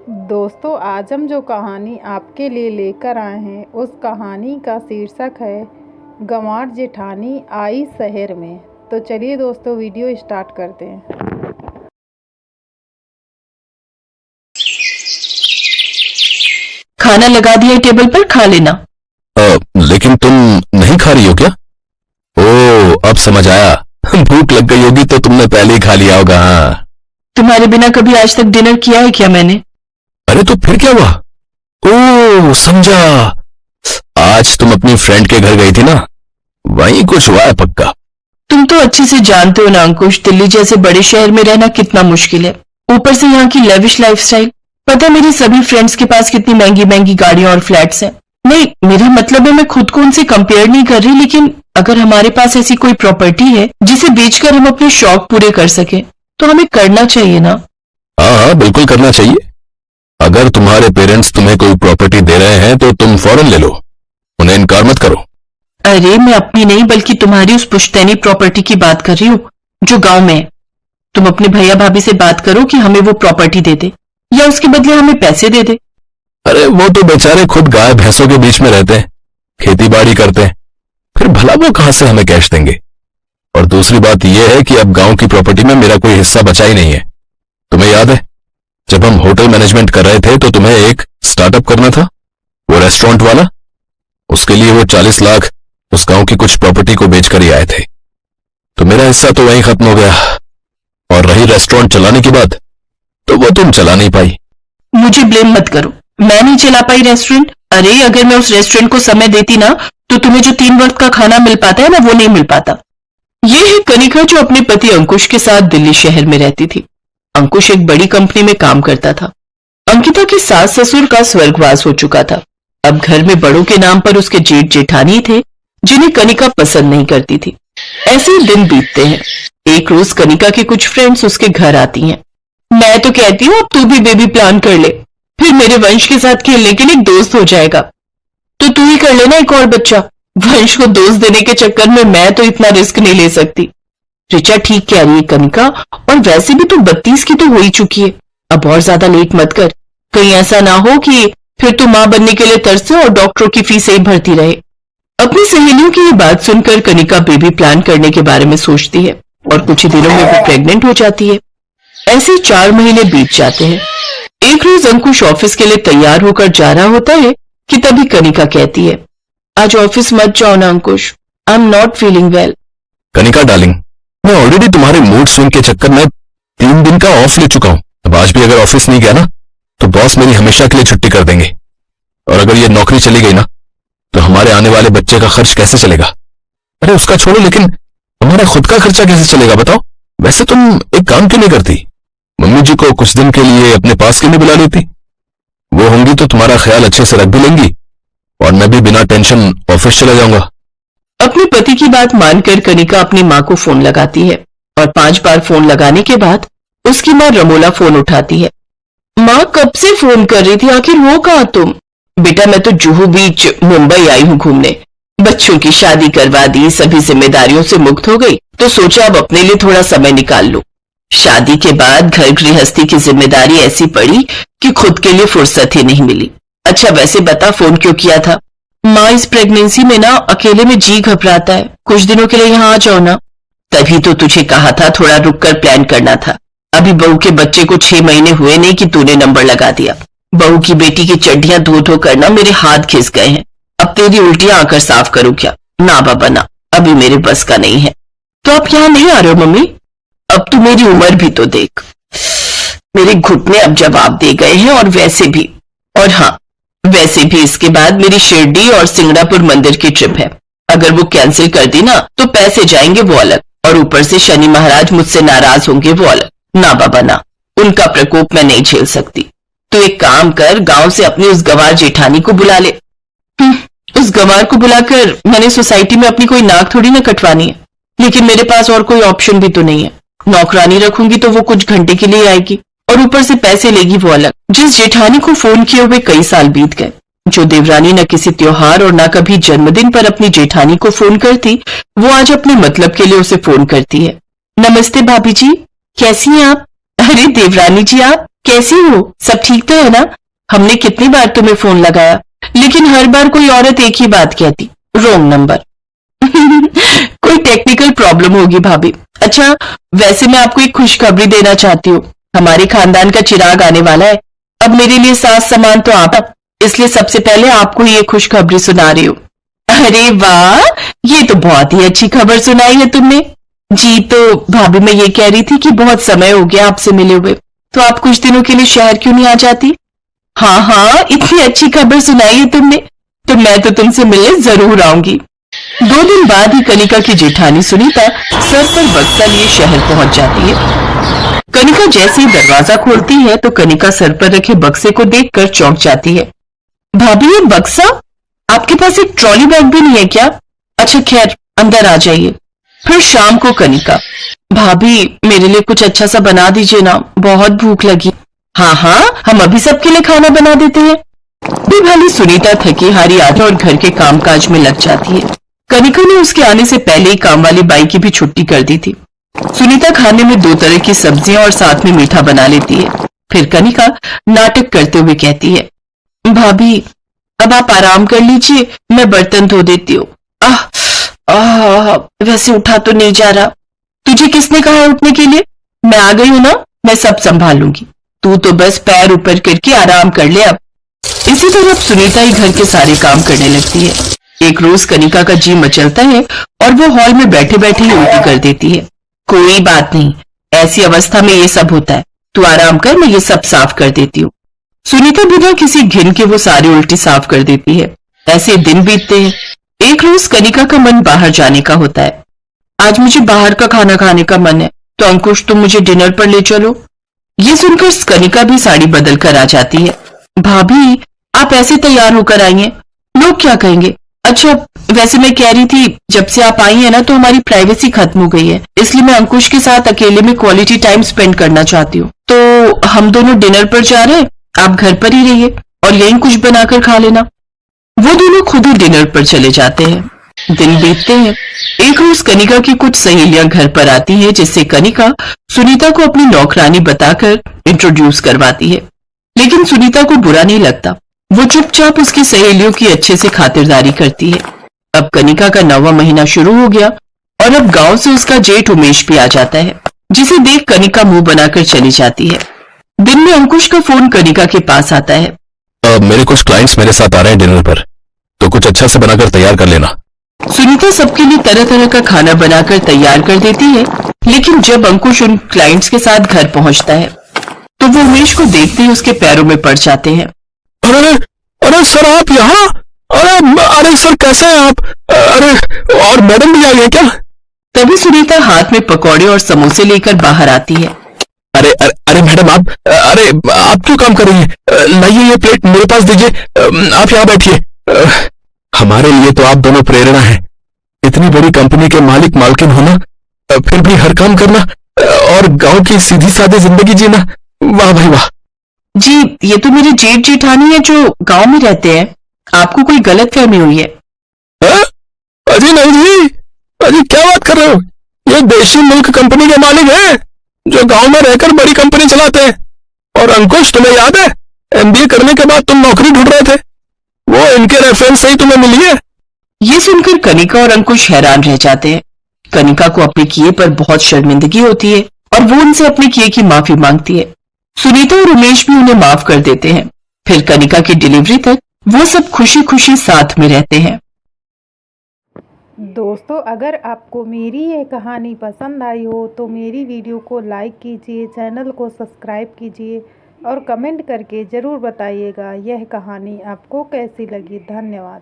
दोस्तों, आज हम जो कहानी आपके लिए लेकर आए हैं उस कहानी का शीर्षक है गंवार जेठानी आई शहर में। तो चलिए दोस्तों, वीडियो स्टार्ट करते हैं। खाना लगा दिया टेबल पर, खा लेना। लेकिन तुम नहीं खा रही हो क्या? ओह, अब समझ आया। भूख लग गई होगी तो तुमने पहले ही खा लिया होगा। हाँ, तुम्हारे बिना कभी आज तक डिनर किया है क्या मैंने? अरे तो फिर क्या हुआ? ओह, समझा। आज तुम अपनी फ्रेंड के घर गई थी ना, वहीं कुछ हुआ है पक्का। तुम तो अच्छे से जानते हो ना अंकुश, दिल्ली जैसे बड़े शहर में रहना कितना मुश्किल है। ऊपर से यहाँ की लेविश लाइफस्टाइल। पता है मेरी सभी फ्रेंड्स के पास कितनी महंगी महंगी गाड़ियां और फ्लैट्स हैं। नहीं, मेरा मतलब है मैं खुद को उनसे कंपेयर नहीं कर रही, लेकिन अगर हमारे पास ऐसी कोई प्रॉपर्टी है जिसे बेचकर हम अपने शौक पूरे कर सके तो हमें करना चाहिए ना। हाँ, बिल्कुल करना चाहिए। अगर तुम्हारे पेरेंट्स तुम्हें कोई प्रॉपर्टी दे रहे हैं तो तुम फौरन ले लो, उन्हें इनकार मत करो। अरे मैं अपनी नहीं बल्कि तुम्हारी उस पुश्तैनी प्रॉपर्टी की बात कर रही हूँ जो गांव में है। तुम अपने भैया भाभी से बात करो कि हमें वो प्रॉपर्टी दे दे या उसके बदले हमें पैसे दे दे। अरे वो तो बेचारे खुद गाय भैंसों के बीच में रहते हैं, खेती बाड़ी करते हैं, फिर भला वो कहां से हमें कैश देंगे। और दूसरी बात यह है कि अब गांव की प्रॉपर्टी में मेरा कोई हिस्सा बचा ही नहीं है। तुम्हें याद है जब हम होटल मैनेजमेंट कर रहे थे तो तुम्हें एक स्टार्टअप करना था, वो रेस्टोरेंट वाला। उसके लिए वो 40 लाख उस गांव की कुछ प्रॉपर्टी को बेचकर ही आए थे। तो मेरा हिस्सा तो वहीं खत्म हो गया। और रही रेस्टोरेंट चलाने की बात, तो वो तुम चला नहीं पाई। मुझे ब्लेम मत करो, मैं नहीं चला पाई रेस्टोरेंट। अरे अगर मैं उस रेस्टोरेंट को समय देती ना तो तुम्हें जो 3 वक्त का खाना मिल पाता है ना, वो नहीं मिल पाता। ये है कनिका जो अपने पति अंकुश के साथ दिल्ली शहर में रहती थी। अंकुश एक बड़ी कंपनी में काम करता था। अंकिता के सास ससुर का स्वर्गवास हो चुका था। अब घर में बड़ों के नाम पर उसके जेठ जेठानी थे जिन्हें कनिका पसंद नहीं करती थी। ऐसे ही दिन बीतते हैं। एक रोज कनिका के कुछ फ्रेंड्स उसके घर आती हैं। मैं तो कहती हूँ अब तू भी बेबी प्लान कर ले, फिर मेरे वंश के साथ खेलने के लिए एक दोस्त हो जाएगा। तो तू ही कर लेना एक और बच्चा। वंश को दोस्त देने के चक्कर में मैं तो इतना रिस्क नहीं ले सकती। ऋचा ठीक कह रही है कनिका, और वैसे भी तू 32 की तो हो ही चुकी है। अब और ज्यादा लेट मत कर, कहीं ऐसा ना हो कि फिर तू मां बनने के लिए तरसे और डॉक्टरों की फीस ही भरती रहे। अपनी सहेलियों की ये बात सुनकर कनिका बेबी प्लान करने के बारे में सोचती है और कुछ ही दिनों में वो प्रेग्नेंट हो जाती है। ऐसे 4 महीने बीत जाते हैं। एक रोज अंकुश ऑफिस के लिए तैयार होकर जा रहा होता है कि तभी कनिका कहती है, आज ऑफिस मत जाओ ना Ankush, I am not feeling well. Kanika darling, मैं ऑलरेडी तुम्हारे मूड स्विंग के चक्कर में 3 दिन का ऑफ ले चुका हूं। अब आज भी अगर ऑफिस नहीं गया ना तो बॉस मेरी हमेशा के लिए छुट्टी कर देंगे। और अगर ये नौकरी चली गई ना तो हमारे आने वाले बच्चे का खर्च कैसे चलेगा? अरे उसका छोड़ो, लेकिन हमारा खुद का खर्चा कैसे चलेगा बताओ? वैसे तुम एक काम क्यों नहीं करती, मम्मी जी को कुछ दिन के लिए अपने पास क्यों नहीं बुला लेती? वो होंगी तो तुम्हारा ख्याल अच्छे से रख भी लेंगी और मैं भी बिना टेंशन ऑफिस चला जाऊंगा। अपने पति की बात मानकर कनिका अपनी माँ को फोन लगाती है और 5 बार फोन लगाने के बाद उसकी माँ रमोला फोन उठाती है। माँ कब से फोन कर रही थी, आखिर हो कहाँ तुम? बेटा मैं तो जुहू बीच मुंबई आई हूँ घूमने। बच्चों की शादी करवा दी, सभी जिम्मेदारियों से मुक्त हो गई, तो सोचा अब अपने लिए थोड़ा समय निकाल लो। शादी के बाद घर गृहस्थी की जिम्मेदारी ऐसी पड़ी कि खुद के लिए फुर्सत ही नहीं मिली। अच्छा वैसे बता फोन क्यों किया था? माँ इस प्रेगनेंसी में ना अकेले में जी घबराता है, कुछ दिनों के लिए यहाँ आ जाओ ना। तभी तो तुझे कहा था थोड़ा रुक कर प्लान करना था। अभी बहू के बच्चे को 6 महीने हुए नहीं कि तूने नंबर लगा दिया। बहू की बेटी की चड्डियां धो धो करना मेरे हाथ घिस गए हैं। अब तेरी उल्टियां आकर साफ करूं क्या? ना बाबा ना, अभी मेरे बस का नहीं है। तो आप यहाँ नहीं आ रहे हो मम्मी? अब तू मेरी उम्र भी तो देख, मेरे घुटने अब जवाब दे गए हैं। और वैसे भी, और हाँ वैसे भी इसके बाद मेरी शिरडी और सिंगड़ापुर मंदिर की ट्रिप है। अगर वो कैंसिल कर दी ना तो पैसे जाएंगे वो अलग, और ऊपर से शनि महाराज मुझसे नाराज होंगे वो अलग। ना बाबा ना, उनका प्रकोप मैं नहीं झेल सकती। तो एक काम कर, गांव से अपनी उस गंवार जेठानी को बुला ले। उस गंवार को बुलाकर मैंने सोसाइटी में अपनी कोई नाक थोड़ी ना कटवानी है, लेकिन मेरे पास और कोई ऑप्शन भी तो नहीं है। नौकरानी रखूंगी तो वो कुछ घंटे के लिए आएगी और ऊपर से पैसे लेगी वो अलग। जिस जेठानी को फोन किए हुए कई साल बीत गए, जो देवरानी न किसी त्योहार और न कभी जन्मदिन पर अपनी जेठानी को फोन करती, वो आज अपने मतलब के लिए उसे फोन करती है। नमस्ते भाभी जी, कैसी हैं आप? अरे देवरानी जी आप कैसी हो? सब ठीक तो है ना? हमने कितनी बार तुम्हें फोन लगाया, लेकिन हर बार कोई औरत एक ही बात कहती, रॉन्ग नंबर। कोई टेक्निकल प्रॉब्लम होगी भाभी। अच्छा, वैसे मैं आपको एक खुशखबरी देना चाहती हूँ। हमारे खानदान का चिराग आने वाला है। अब मेरे लिए सास समान तो आप, इसलिए सबसे पहले आपको ये खुशखबरी सुना रही हूँ। अरे वाह, ये तो बहुत ही अच्छी खबर सुनाई है तुमने। जी तो भाभी, मैं ये कह रही थी कि बहुत समय हो गया आपसे मिले हुए, तो आप कुछ दिनों के लिए शहर क्यों नहीं आ जाती? हाँ हाँ, इतनी अच्छी खबर सुनाई है तुमने, तो मैं तो तुमसे मिलने जरूर आऊंगी। 2 दिन बाद ही कनिका की जेठानी सुनीता सर पर बक्सा लिए शहर पहुंच जाती है। कनिका जैसे ही दरवाजा खोलती है तो कनिका सर पर रखे बक्से को देखकर चौंक जाती है। भाभी, ये बक्सा? आपके पास एक ट्रॉली बैग भी नहीं है क्या? अच्छा खैर, अंदर आ जाइए। फिर शाम को कनिका, भाभी मेरे लिए कुछ अच्छा सा बना दीजिए ना, बहुत भूख लगी। हाँ हाँ, हम अभी सबके लिए खाना बना देते हैं। भी भली सुनीता थकी हारी आती और घर के कामकाज में लग जाती है। कनिका ने उसके आने से पहले ही काम वाली बाई की भी छुट्टी कर दी थी। सुनीता खाने में 2 तरह की सब्जियां और साथ में मीठा बना लेती है। फिर कनिका नाटक करते हुए कहती है, भाभी अब आप आराम कर लीजिए, मैं बर्तन धो देती हूँ। वैसे उठा तो नहीं जा रहा। तुझे किसने कहा है उठने के लिए? मैं आ गई हूं ना, मैं सब संभाल लूंगी। तू तो बस पैर ऊपर करके आराम कर ले अब। इसी तरह अब सुनीता ही घर के सारे काम करने लगती है। एक रोज कनिका का जी मचलता है और वो हॉल में बैठे बैठे ही उल्टी कर देती है। कोई बात नहीं, ऐसी अवस्था में ये सब होता है, तू आराम कर, मैं ये सब साफ कर देती हूँ। सुनीता बिना किसी घिन के वो सारी उल्टी साफ कर देती है। ऐसे दिन बीतते हैं। एक रोज कनिका का मन बाहर जाने का होता है। आज मुझे बाहर का खाना खाने का मन है, तो अंकुश तुम मुझे डिनर पर ले चलो। ये सुनकर कनिका भी साड़ी बदल कर आ जाती है। भाभी आप ऐसे तैयार होकर आई हैं, लोग क्या कहेंगे? अच्छा वैसे मैं कह रही थी, जब से आप आई हैं ना तो हमारी प्राइवेसी खत्म हो गई है, इसलिए मैं अंकुश के साथ अकेले में क्वालिटी टाइम स्पेंड करना चाहती हूँ। तो हम दोनों डिनर पर जा रहे हैं, आप घर पर ही रहिए और यहीं कुछ बनाकर खा लेना। वो दोनों खुद ही डिनर पर चले जाते हैं। दिन बीतते हैं। एक रोज कनिका की कुछ सहेलियां घर पर आती हैं, जिससे कनिका सुनीता को अपनी नौकरानी बताकर इंट्रोड्यूस करवाती है। लेकिन सुनीता को बुरा नहीं लगता, वो चुपचाप उसकी सहेलियों की अच्छे से खातिरदारी करती है। अब कनिका का 9वां महीना शुरू हो गया और अब गांव से उसका जेठ उमेश भी आ जाता है, जिसे देख कनिका मुंह बनाकर चली जाती है। दिन में अंकुश का फोन कनिका के पास आता है। मेरे कुछ क्लाइंट्स मेरे साथ आ रहे हैं डिनर पर, तो कुछ अच्छा से बनाकर तैयार कर लेना। सुनीता सबके लिए तरह तरह का खाना बनाकर तैयार कर देती है, लेकिन जब अंकुश उन क्लाइंट्स के साथ घर पहुंचता है तो वो उमेश को देखते ही उसके पैरों में पड़ जाते हैं। अरे अरे सर आप यहाँ? अरे सर कैसे हैं आप? अरे और मैडम भी आ गए क्या? तभी सुनीता हाथ में पकौड़े और समोसे लेकर बाहर आती है। अरे अरे, अरे मैडम आप क्यों काम कर रही हैं? लाइए ये प्लेट मेरे पास दीजिए, आप यहाँ बैठिए। हमारे लिए तो आप दोनों प्रेरणा हैं। इतनी बड़ी कंपनी के मालिक मालकिन होना, फिर भी हर काम करना और गांव की सीधी सादी जिंदगी जीना, वाह भाई वाह। जी ये तो मेरे जेठ जेठानी है जो गांव में रहते हैं, आपको कोई गलत फहमी हुई है। अजी नहीं जी, अजी क्या बात कर रहे हो? ये देशी मुल्क कंपनी के मालिक हैं जो गांव में रहकर बड़ी कंपनी चलाते हैं। और अंकुश तुम्हें याद है, एमबीए करने के बाद तुम नौकरी ढूंढ रहे थे, वो इनके रेफरेंस से ही तुम्हें मिली है। ये सुनकर कनिका और अंकुश हैरान रह जाते हैं। कनिका को अपने किए पर बहुत शर्मिंदगी होती है और वो उनसे अपने किए की माफी मांगती है। सुनीता और उमेश भी उन्हें माफ कर देते हैं। फिर कनिका की डिलीवरी तक वो सब खुशी खुशी साथ में रहते हैं। दोस्तों अगर आपको मेरी ये कहानी पसंद आई हो तो मेरी वीडियो को लाइक कीजिए, चैनल को सब्सक्राइब कीजिए और कमेंट करके ज़रूर बताइएगा यह कहानी आपको कैसी लगी। धन्यवाद।